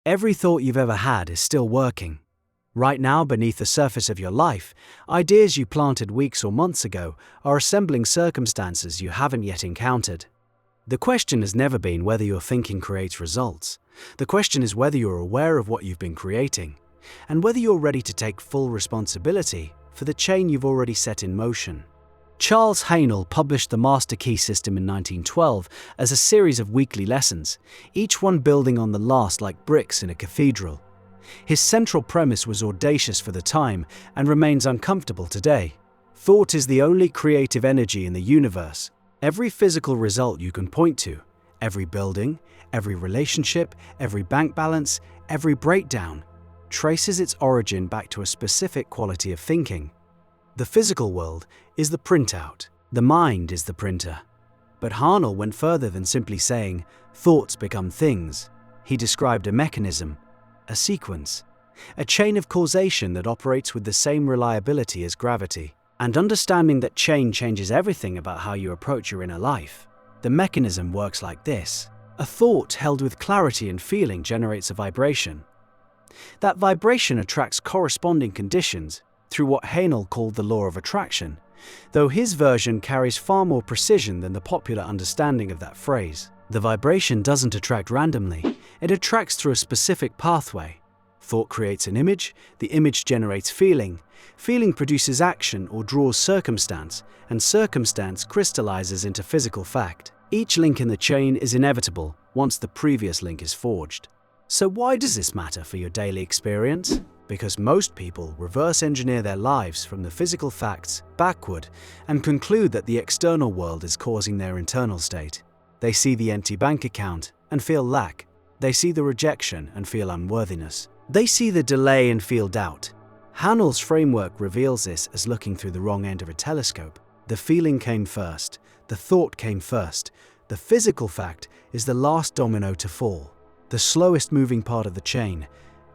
Every thought you've ever had is still working. Right now, beneath the surface of your life, ideas you planted weeks or months ago are assembling circumstances you haven't yet encountered. The question has never been whether your thinking creates results. The question is whether you're aware of what you've been creating, and whether you're ready to take full responsibility for the chain you've already set in motion. Charles Haanel published the Master Key System in 1912 as a series of weekly lessons, each one building on the last like bricks in a cathedral. His central premise was audacious for the time and remains uncomfortable today. Thought is the only creative energy in the universe. Every physical result you can point to, every building, every relationship, every bank balance, every breakdown, traces its origin back to a specific quality of thinking. The physical world is the printout. The mind is the printer. But Haanel went further than simply saying, thoughts become things. He described a mechanism, a sequence, a chain of causation that operates with the same reliability as gravity. And understanding that chain changes everything about how you approach your inner life. The mechanism works like this. A thought held with clarity and feeling generates a vibration. That vibration attracts corresponding conditions through what Haanel called the law of attraction, though his version carries far more precision than the popular understanding of that phrase. The vibration doesn't attract randomly, it attracts through a specific pathway. Thought creates an image, the image generates feeling, feeling produces action or draws circumstance, and circumstance crystallizes into physical fact. Each link in the chain is inevitable once the previous link is forged. So why does this matter for your daily experience? Because most people reverse engineer their lives from the physical facts backward and conclude that the external world is causing their internal state. They see the empty bank account and feel lack. They see the rejection and feel unworthiness. They see the delay and feel doubt. Haanel's framework reveals this as looking through the wrong end of a telescope. The feeling came first, the thought came first. The physical fact is the last domino to fall, the slowest moving part of the chain.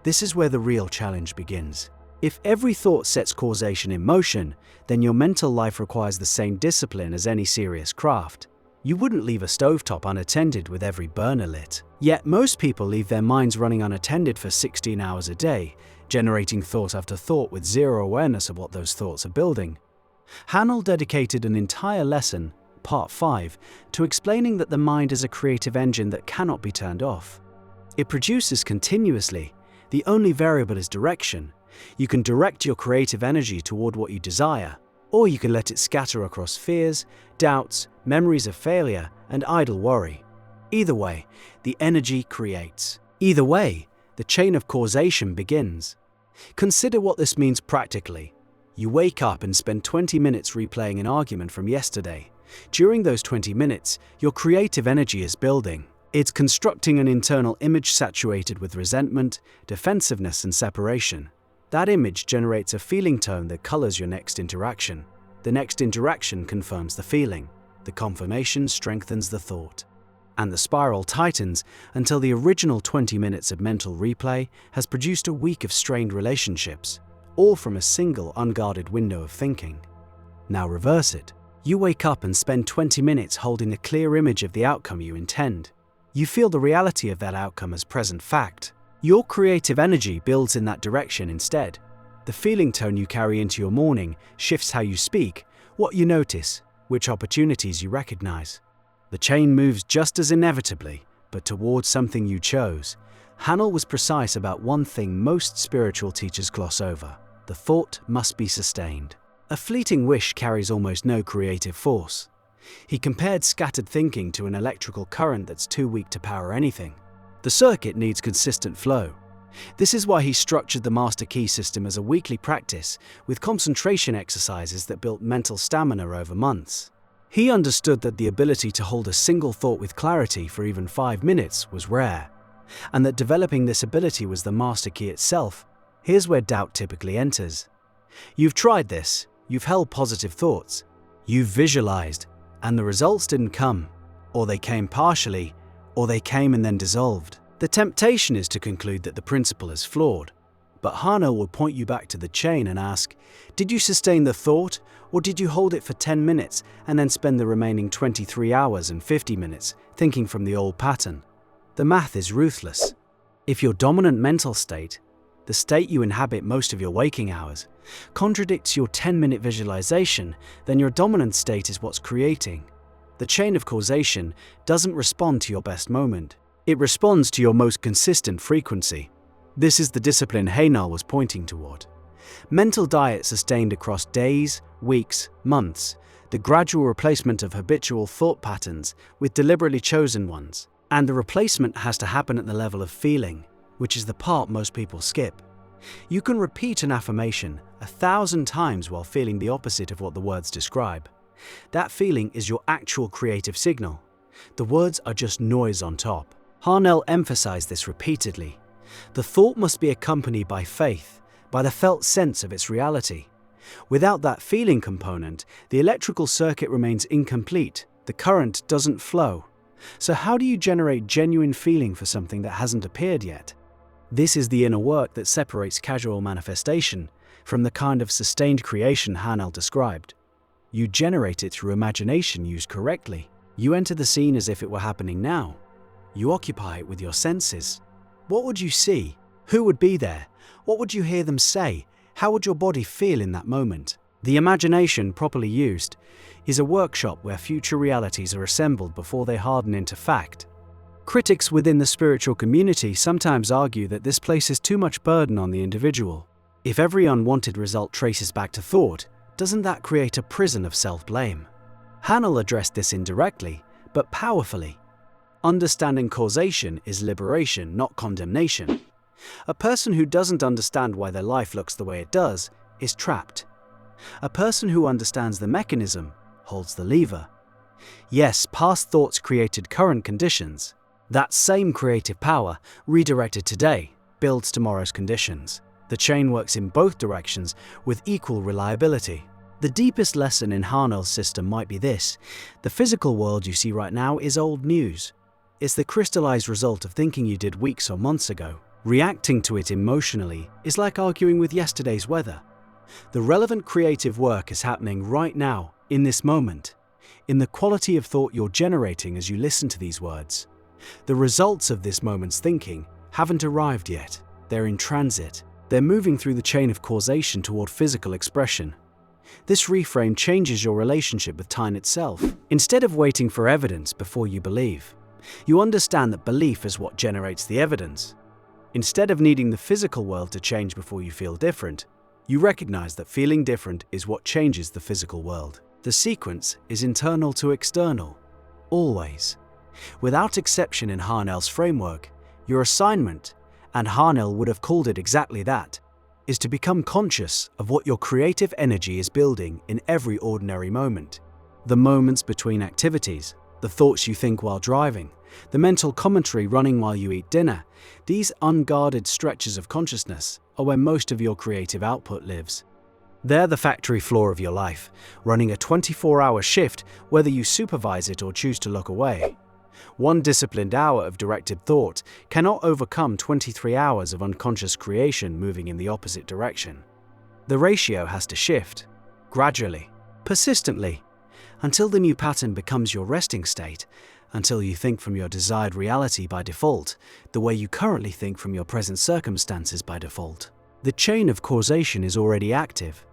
This is where the real challenge begins. If every thought sets causation in motion, then your mental life requires the same discipline as any serious craft. You wouldn't leave a stovetop unattended with every burner lit. Yet most people leave their minds running unattended for 16 hours a day, generating thought after thought with zero awareness of what those thoughts are building. Haanel dedicated an entire lesson, Part 5, to explaining that the mind is a creative engine that cannot be turned off. It produces continuously. The only variable is direction. You can direct your creative energy toward what you desire, or you can let it scatter across fears, doubts, memories of failure, and idle worry. Either way, the energy creates. Either way, the chain of causation begins. Consider what this means practically. You wake up and spend 20 minutes replaying an argument from yesterday. During those 20 minutes, your creative energy is building. It's constructing an internal image saturated with resentment, defensiveness, and separation. That image generates a feeling tone that colors your next interaction. The next interaction confirms the feeling. The confirmation strengthens the thought. And the spiral tightens until the original 20 minutes of mental replay has produced a week of strained relationships, all from a single unguarded window of thinking. Now reverse it. You wake up and spend 20 minutes holding a clear image of the outcome you intend. You feel the reality of that outcome as present fact. Your creative energy builds in that direction instead. The feeling tone you carry into your morning shifts how you speak, what you notice, which opportunities you recognize. The chain moves just as inevitably, but towards something you chose. Haanel was precise about one thing most spiritual teachers gloss over. The thought must be sustained. A fleeting wish carries almost no creative force. He compared scattered thinking to an electrical current that's too weak to power anything. The circuit needs consistent flow. This is why he structured the Master Key System as a weekly practice with concentration exercises that built mental stamina over months. He understood that the ability to hold a single thought with clarity for even 5 minutes was rare, and that developing this ability was the Master Key itself. Here's where doubt typically enters. You've tried this, you've held positive thoughts, you've visualized, and the results didn't come, or they came partially, or they came and then dissolved. The temptation is to conclude that the principle is flawed, but Haanel will point you back to the chain and ask, did you sustain the thought, or did you hold it for 10 minutes and then spend the remaining 23 hours and 50 minutes thinking from the old pattern? The math is ruthless. If your dominant mental state, the state you inhabit most of your waking hours, contradicts your 10-minute visualization, then your dominant state is what's creating. The chain of causation doesn't respond to your best moment. It responds to your most consistent frequency. This is the discipline Haanel was pointing toward. Mental diet sustained across days, weeks, months, the gradual replacement of habitual thought patterns with deliberately chosen ones. And the replacement has to happen at the level of feeling, which is the part most people skip. You can repeat an affirmation 1,000 times while feeling the opposite of what the words describe. That feeling is your actual creative signal. The words are just noise on top. Haanel emphasized this repeatedly. The thought must be accompanied by faith, by the felt sense of its reality. Without that feeling component, the electrical circuit remains incomplete. The current doesn't flow. So how do you generate genuine feeling for something that hasn't appeared yet? This is the inner work that separates casual manifestation from the kind of sustained creation Haanel described. You generate it through imagination used correctly. You enter the scene as if it were happening now. You occupy it with your senses. What would you see? Who would be there? What would you hear them say? How would your body feel in that moment? The imagination, properly used, is a workshop where future realities are assembled before they harden into fact. Critics within the spiritual community sometimes argue that this places too much burden on the individual. If every unwanted result traces back to thought, doesn't that create a prison of self-blame? Haanel addressed this indirectly, but powerfully. Understanding causation is liberation, not condemnation. A person who doesn't understand why their life looks the way it does is trapped. A person who understands the mechanism holds the lever. Yes, past thoughts created current conditions. That same creative power, redirected today, builds tomorrow's conditions. The chain works in both directions with equal reliability. The deepest lesson in Haanel's system might be this: the physical world you see right now is old news. It's the crystallized result of thinking you did weeks or months ago. Reacting to it emotionally is like arguing with yesterday's weather. The relevant creative work is happening right now, in this moment, in the quality of thought you're generating as you listen to these words. The results of this moment's thinking haven't arrived yet. They're in transit. They're moving through the chain of causation toward physical expression. This reframe changes your relationship with time itself. Instead of waiting for evidence before you believe, you understand that belief is what generates the evidence. Instead of needing the physical world to change before you feel different, you recognize that feeling different is what changes the physical world. The sequence is internal to external, always. Without exception in Haanel's framework, your assignment, and Haanel would have called it exactly that, is to become conscious of what your creative energy is building in every ordinary moment. The moments between activities, the thoughts you think while driving, the mental commentary running while you eat dinner, these unguarded stretches of consciousness are where most of your creative output lives. They're the factory floor of your life, running a 24-hour shift whether you supervise it or choose to look away. One disciplined hour of directed thought cannot overcome 23 hours of unconscious creation moving in the opposite direction. The ratio has to shift, gradually, persistently, until the new pattern becomes your resting state, until you think from your desired reality by default, the way you currently think from your present circumstances by default. The chain of causation is already active.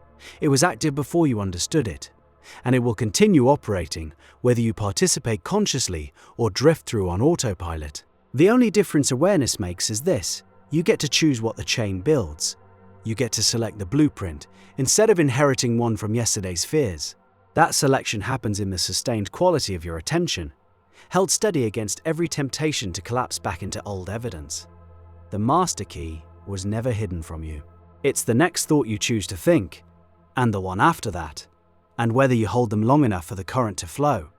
It was active before you understood it, and it will continue operating whether you participate consciously or drift through on autopilot. The only difference awareness makes is this: you get to choose what the chain builds. You get to select the blueprint instead of inheriting one from yesterday's fears. That selection happens in the sustained quality of your attention, held steady against every temptation to collapse back into old evidence. The master key was never hidden from you. It's the next thought you choose to think, and the one after that, and whether you hold them long enough for the current to flow.